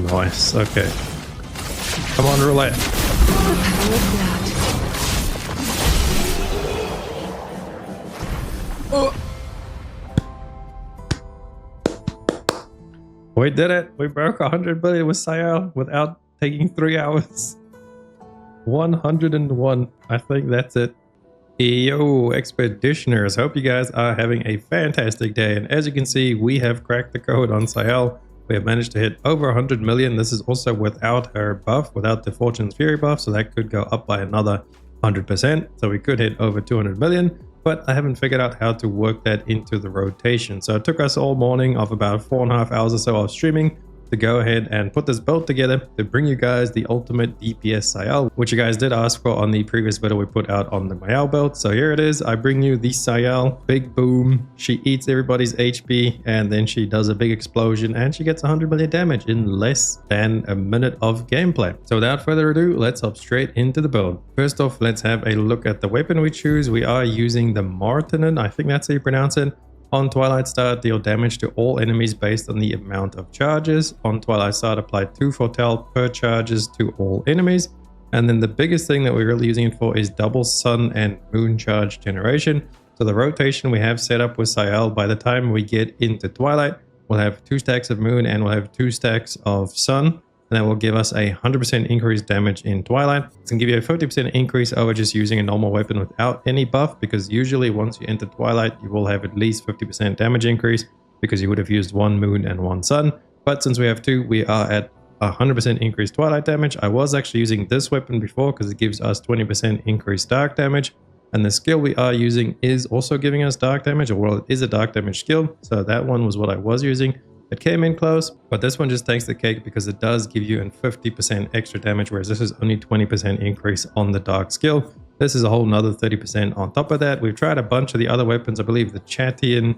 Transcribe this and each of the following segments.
Nice, okay. Come on, roulette. The power of blood. Oh. We did it. We broke 100 billion with Sciel without taking 3 hours. 101. I think that's it. Yo, Expeditioners. Hope you guys are having a fantastic day. And as you can see, we have cracked the code on Sciel. We have managed to hit over 100 million. This is also without her buff, without the Fortune's Fury buff. So that could go up by another 100%. So we could hit over 200 million. But I haven't figured out how to work that into the rotation. So it took us all morning of about 4.5 hours or so of streaming to go ahead and put this build together to bring you guys the ultimate DPS Sciel, which you guys did ask for on the previous video we put out on the Mayal build. So here it is. I bring you the Sciel. Big boom. She eats everybody's HP and then she does a big explosion and she gets 100 million damage in less than a minute of gameplay. So without further ado, let's hop straight into the build. First off, let's have a look at the weapon we choose. We are using the Martinen. I think that's how you pronounce it. On Twilight Start, deal damage to all enemies based on the amount of charges. On Twilight Start, apply 2 foretell per charges to all enemies. And then the biggest thing that we're really using it for is double sun and moon charge generation. So the rotation we have set up with Sciel, by the time we get into Twilight, we'll have 2 stacks of moon and we'll have 2 stacks of sun. And that will give us a 100% increased damage in Twilight. It's going to give you a 50% increase over just using a normal weapon without any buff, because usually once you enter Twilight, you will have at least 50% damage increase because you would have used 1 moon and 1 sun. But since we have 2, we are at 100% increased Twilight damage. I was actually using this weapon before because it gives us 20% increased dark damage. And the skill we are using is also giving us dark damage, or well, it is a dark damage skill. So that one was what I was using. It came in close, but this one just takes the cake because it does give you a 50% extra damage, whereas this is only 20% increase on the dark skill. This is a whole nother 30% on top of that. We've tried a bunch of the other weapons, I believe the Chatian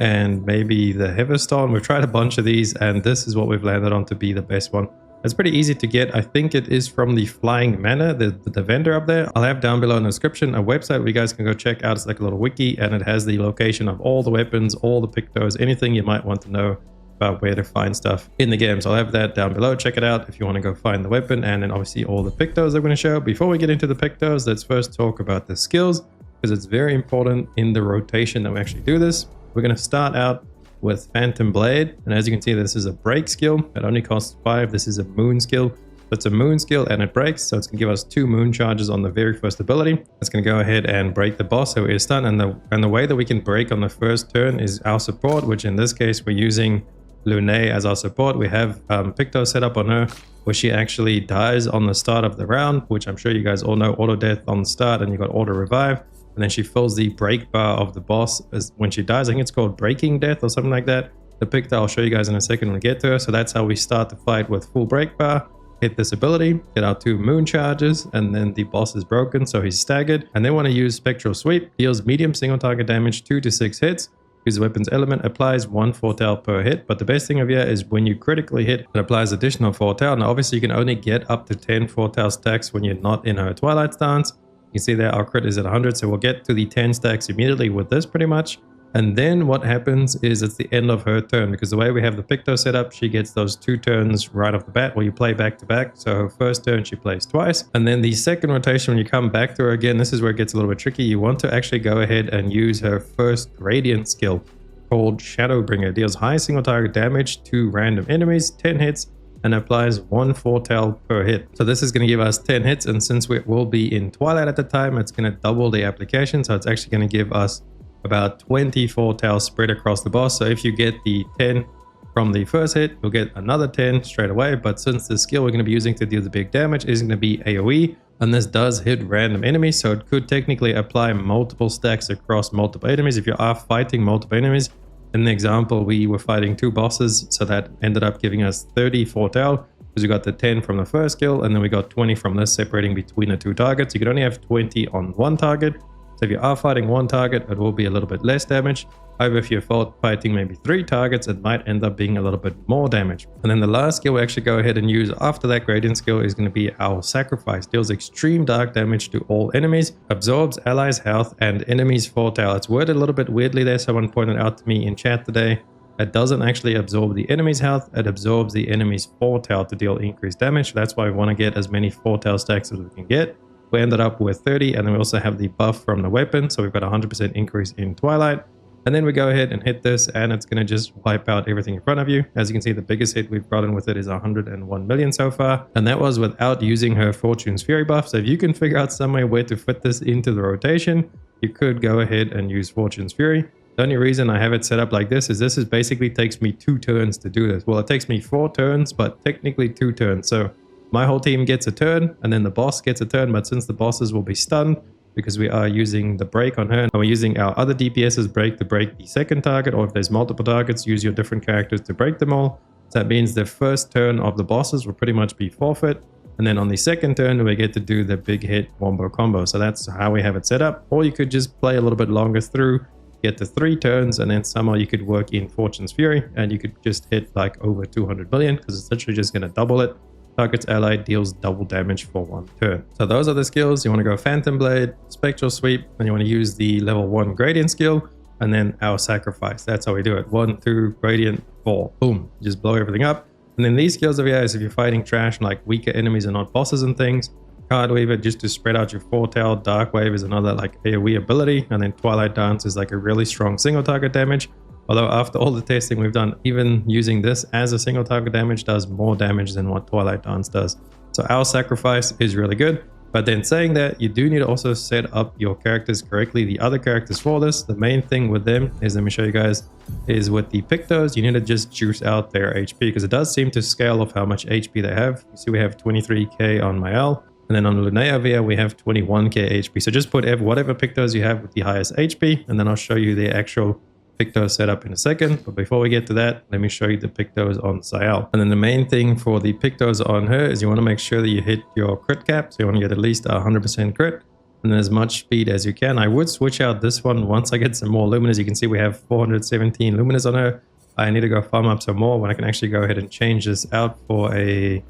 and maybe the Heatherstone. We've tried a bunch of these and this is what we've landed on to be the best one. It's pretty easy to get. I think it is from the Flying Manor, the vendor up there. I'll have down below in the description a website where you guys can go check out. It's like a little wiki and it has the location of all the weapons, all the Pictos, anything you might want to know about where to find stuff in the game. So I'll have that down below. Check it out if you want to go find the weapon, and then obviously all the Pictos I'm going to show. Before we get into the Pictos, let's first talk about the skills, because it's very important in the rotation that we actually do this. We're going to start out with Phantom Blade, and as you can see, this is a break skill. It only costs 5. This is a moon skill. It's a moon skill and it breaks, so it's going to give us 2 moon charges on the very first ability. It's going to go ahead and break the boss who is stunned, and the way that we can break on the first turn is our support, which in this case we're using Lune as our support. We have Pictos set up on her where she actually dies on the start of the round, which I'm sure you guys all know, auto death on the start, and you got auto revive, and then she fills the break bar of the boss as when she dies. I think it's called breaking death or something like that. The Picto I'll show you guys in a second when we get to her. So that's how we start the fight, with full break bar, hit this ability, get our 2 moon charges, and then the boss is broken, so he's staggered. And then want to use Spectral Sweep, deals medium single target damage 2 to 6 hits. Use the weapon's element, applies 1 foretell per hit. But the best thing of here is when you critically hit, it applies additional foretell. Now obviously you can only get up to 10 foretell stacks when you're not in her Twilight stance. You can see there our crit is at 100, so we'll get to the 10 stacks immediately with this pretty much. And then what happens is it's the end of her turn, because the way we have the Picto set up, she gets those 2 turns right off the bat where you play back to back. So her first turn she plays twice, and then the second rotation when you come back to her again, this is where it gets a little bit tricky. You want to actually go ahead and use her first Radiant skill called Shadowbringer. Deals high single target damage to random enemies, 10 hits, and applies 1 foretell per hit. So this is going to give us 10 hits, and since we will be in Twilight at the time, it's going to double the application. So it's actually going to give us about 20 foretell spread across the boss. So if you get the 10 from the first hit, you'll get another 10 straight away. But since the skill we're going to be using to deal the big damage is going to be AOE, and this does hit random enemies, so it could technically apply multiple stacks across multiple enemies. If you are fighting multiple enemies, in the example we were fighting 2 bosses, so that ended up giving us 30 foretell, because we got the 10 from the first skill and then we got 20 from this, separating between the 2 targets. You can only have 20 on 1 target. So if you are fighting 1 target, it will be a little bit less damage. However, if you're fighting maybe 3 targets, it might end up being a little bit more damage. And then the last skill we actually go ahead and use after that gradient skill is going to be our Sacrifice. Deals extreme dark damage to all enemies, absorbs allies' health and enemies' foretell. It's worded a little bit weirdly there. Someone pointed out to me in chat today. that doesn't actually absorb the enemy's health, it absorbs the enemy's foretell to deal increased damage. That's why we want to get as many foretell stacks as we can get. We ended up with 30, and then we also have the buff from the weapon, so we've got 100% increase in Twilight. And then we go ahead and hit this, and it's going to just wipe out everything in front of you. As you can see, the biggest hit we've gotten with it is 101 million so far, and that was without using her Fortune's Fury buff. So if you can figure out somewhere where to fit this into the rotation, you could go ahead and use Fortune's Fury. The only reason I have it set up like this is basically takes me 2 turns to do this. Well, it takes me 4 turns, but technically 2 turns. So my whole team gets a turn, and then the boss gets a turn, but since the bosses will be stunned, because we are using the break on her, and we're using our other DPS's break to break the second target, or if there's multiple targets, use your different characters to break them all. So that means the first turn of the bosses will pretty much be forfeit, and then on the second turn we get to do the big hit wombo combo. So that's how we have it set up. Or you could just play a little bit longer through, get to 3 turns, and then somehow you could work in Fortune's Fury, and you could just hit like over 200 million, because it's literally just going to double it. Target's ally deals double damage for 1 turn. So those are the skills. You want to go Phantom Blade, Spectral Sweep, and you want to use the level 1 Gradient skill, and then our Sacrifice. That's how we do it. 1, 2, Gradient, 4. Boom. Just blow everything up. And then these skills over here is if you're fighting trash and like weaker enemies and not bosses and things. Card Weaver just to spread out your foretell. Dark Wave is another like AOE ability, and then Twilight Dance is like a really strong single target damage. Although after all the testing we've done, even using this as a single target damage does more damage than what Twilight Dance does. So our Sacrifice is really good. But then saying that, you do need to also set up your characters correctly, the other characters for this. The main thing with them is, let me show you guys, is with the Pictos, you need to just juice out their HP, because it does seem to scale off how much HP they have. You see we have 23k on Mael, and then on Lune over here we have 21k HP. So just put whatever Pictos you have with the highest HP, and then I'll show you the actual Pictos setup in a second. But before we get to that, let me show you the Pictos on Sciel. And then the main thing for the Pictos on her is you want to make sure that you hit your crit cap. So you want to get at least 100% crit, and then as much speed as you can. I would switch out this one once I get some more luminous. You can see we have 417 luminous on her. I need to go farm up some more when I can actually go ahead and change this out for a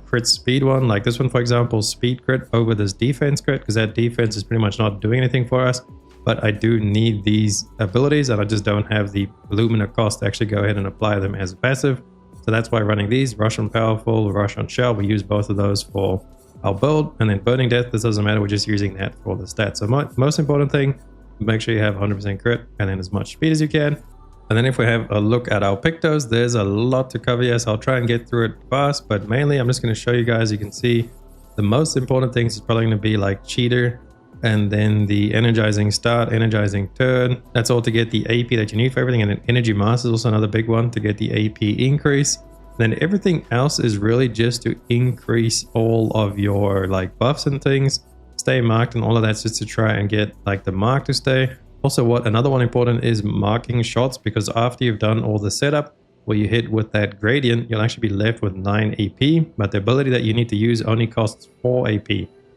crit speed one. Like this one, for example, speed crit over this defense crit, because that defense is pretty much not doing anything for us. But I do need these abilities, and I just don't have the Lumina cost to actually go ahead and apply them as a passive. So that's why running these, Rush on Powerful, Rush on Shell, we use both of those for our build. And then Burning Death, this doesn't matter, we're just using that for the stats. So most important thing, make sure you have 100% crit and then as much speed as you can. And then if we have a look at our Pictos, there's a lot to cover here, so I'll try and get through it fast. But mainly I'm just going to show you guys, you can see the most important things is probably going to be like Cheater, and then the energizing start, energizing turn. That's all to get the AP that you need for everything. And then Energy Mass is also another big one to get the AP increase. Then everything else is really just to increase all of your like buffs and things, stay marked, and all of that's just to try and get like the mark to stay. Also, another one important is marking shots, because after you've done all the setup where you hit with that gradient, you'll actually be left with 9 AP, but the ability that you need to use only costs 4 AP.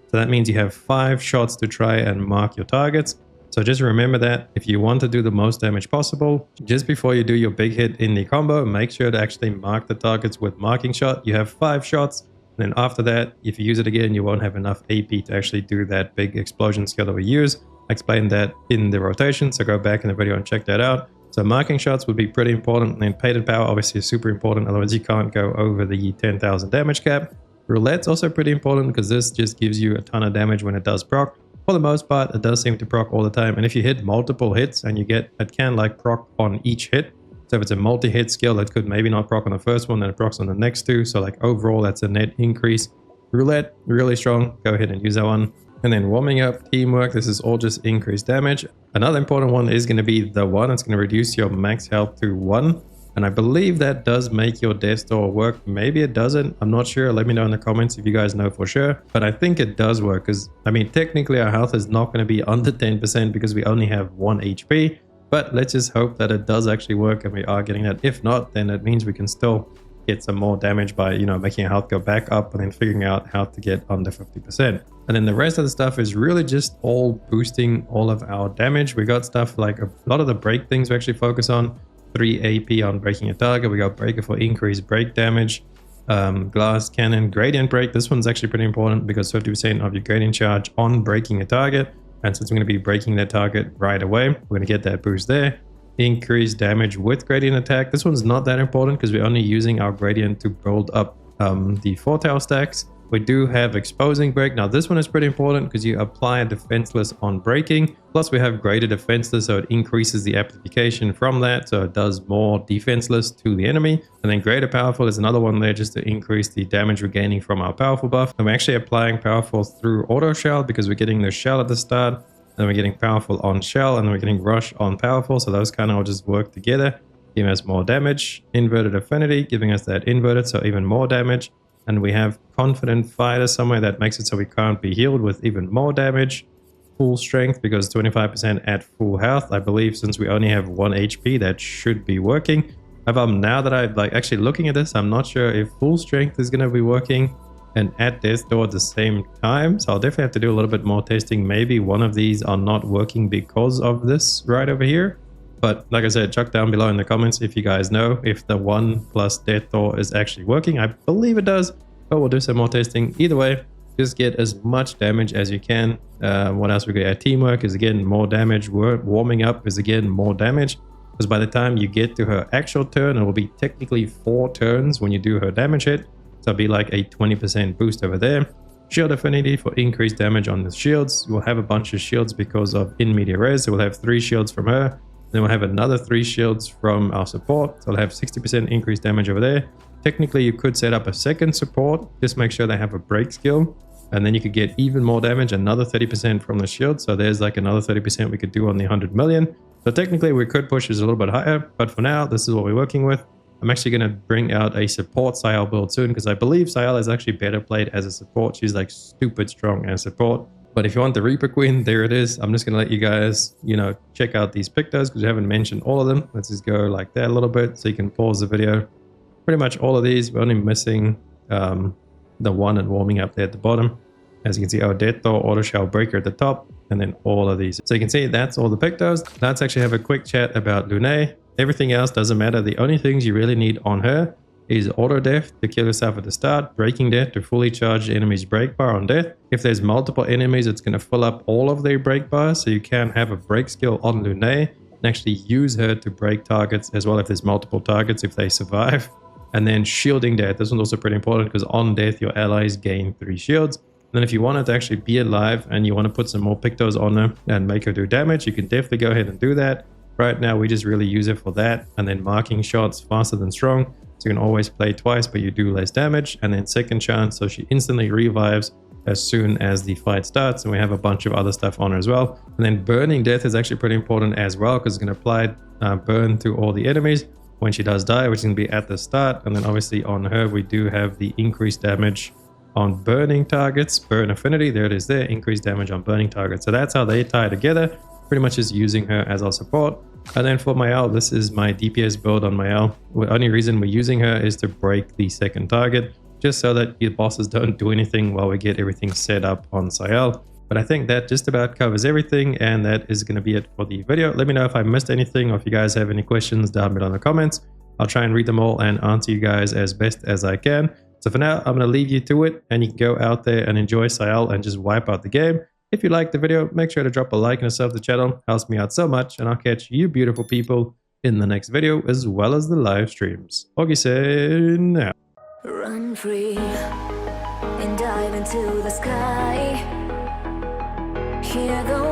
So that means you have 5 shots to try and mark your targets. So just remember that if you want to do the most damage possible, just before you do your big hit in the combo, make sure to actually mark the targets with marking shot. You have 5 shots, and then after that, if you use it again, you won't have enough AP to actually do that big explosion skill that we use. I explained that in the rotation, so go back in the video and check that out. So marking shots would be pretty important, and then Painted Power obviously is super important, otherwise you can't go over the 10,000 damage cap. Roulette's also pretty important, because this just gives you a ton of damage when it does proc. For the most part, it does seem to proc all the time, and if you hit multiple hits and it can like proc on each hit. So if it's a multi-hit skill, it could maybe not proc on the first one, then it procs on the next 2. So like overall, that's a net increase. Roulette, really strong. Go ahead and use that one. And then warming up, teamwork, this is all just increased damage. Another important one is going to be the 1. It's going to reduce your max health to 1. And I believe that does make your death store work. Maybe it doesn't. I'm not sure. Let me know in the comments if you guys know for sure. But I think it does work, because I mean, technically our health is not going to be under 10% because we only have 1 HP. But let's just hope that it does actually work and we are getting that. If not, then it means we can still get some more damage by, you know, making our health go back up and then figuring out how to get under 50%. And then the rest of the stuff is really just all boosting all of our damage. We got stuff like a lot of the break things we actually focus on. 3 AP on breaking a target. We got Breaker for increased break damage. Glass Cannon, Gradient Break. This one's actually pretty important because 50% of your gradient charge on breaking a target. And since we're going to be breaking that target right away, we're going to get that boost there. increase damage with gradient attack. This one's not that important because we're only using our gradient to build up the foretell stacks. We do have exposing break. Now this one is pretty important because you apply a defenseless on breaking. Plus we have greater defenseless, so it increases the amplification from that, so it does more defenseless to the enemy. And then greater powerful is another one there just to increase the damage we're gaining from our powerful buff. And we're actually applying powerful through auto shell because we're getting the shell at the start, then we're getting powerful on shell, and then we're getting rush on powerful. So those kind of all just work together, giving us more damage. Inverted affinity giving us that inverted, so even more damage. And we have confident fighter somewhere that makes it so we can't be healed with even more damage. Full strength because 25% at full health. I believe since we only have 1 HP that should be working. However, now that I'm like actually looking at this, I'm not sure if full strength is going to be working and at death door at the same time. So I'll definitely have to do a little bit more testing. Maybe one of these are not working because of this right over here. But like I said, chuck down below in the comments if you guys know if the 1 plus death door is actually working. I believe it does, but we'll do some more testing. Either way, just get as much damage as you can. What else we got? Teamwork is again more damage. Warming up is again more damage. Because by the time you get to her actual turn, it will be technically 4 turns when you do her damage hit. So it'll be like a 20% boost over there. Shield affinity for increased damage on the shields. We'll have a bunch of shields because of in media res. So we'll have 3 shields from her. Then we'll have another 3 shields from our support. So I'll have 60% increased damage over there. Technically, you could set up a second support. Just make sure they have a break skill. And then you could get even more damage, another 30% from the shield. So there's like another 30% we could do on the 100 million. So technically, we could push this a little bit higher. But for now, this is what we're working with. I'm actually going to bring out a support Sciel build soon because I believe Sciel is actually better played as a support. She's like stupid strong as support. But if you want the Reaper Queen, there it is. I'm just going to let you guys, check out these Pictos because we haven't mentioned all of them. Let's just go like that a little bit so you can pause the video. Pretty much all of these. We're only missing the one and warming up there at the bottom. As you can see, our Death Door, Auto Shell Breaker at the top, and then all of these. So you can see that's all the Pictos. Let's actually have a quick chat about Lune. Everything else doesn't matter. The only things you really need on her is auto death to kill yourself at the start, breaking death to fully charge the enemy's break bar on death. If there's multiple enemies, it's going to fill up all of their break bars, so you can have a break skill on Lune and actually use her to break targets as well if there's multiple targets if they survive. And then shielding death. This one's also pretty important because on death your allies gain 3 shields. And then if you want her to actually be alive and you want to put some more Pictos on her and make her do damage, you can definitely go ahead and do that. Right now we just really use it for that, and then marking shots faster than strong. So you can always play twice, but you do less damage. And then second chance, so she instantly revives as soon as the fight starts. And we have a bunch of other stuff on her as well. And then burning death is actually pretty important as well because it's going to apply burn to all the enemies when she does die, which is going to be at the start. And then obviously on her, we do have the increased damage on burning targets, burn affinity. There it is there, increased damage on burning targets. So that's how they tie together. Pretty much just using her as our support. And then for Mael, this is my DPS build on Mael. The only reason we're using her is to break the second target, just so that your bosses don't do anything while we get everything set up on Sciel. But I think that just about covers everything, and that is going to be it for the video. Let me know if I missed anything or if you guys have any questions down below in the comments. I'll try and read them all and answer you guys as best as I can. So for now, I'm going to leave you to it, and you can go out there and enjoy Sciel and just wipe out the game. If you liked the video, make sure to drop a like and a sub to the channel. Helps me out so much, and I'll catch you beautiful people in the next video as well as the live streams. Augiesaint out. Run free and dive into the sky. Hear the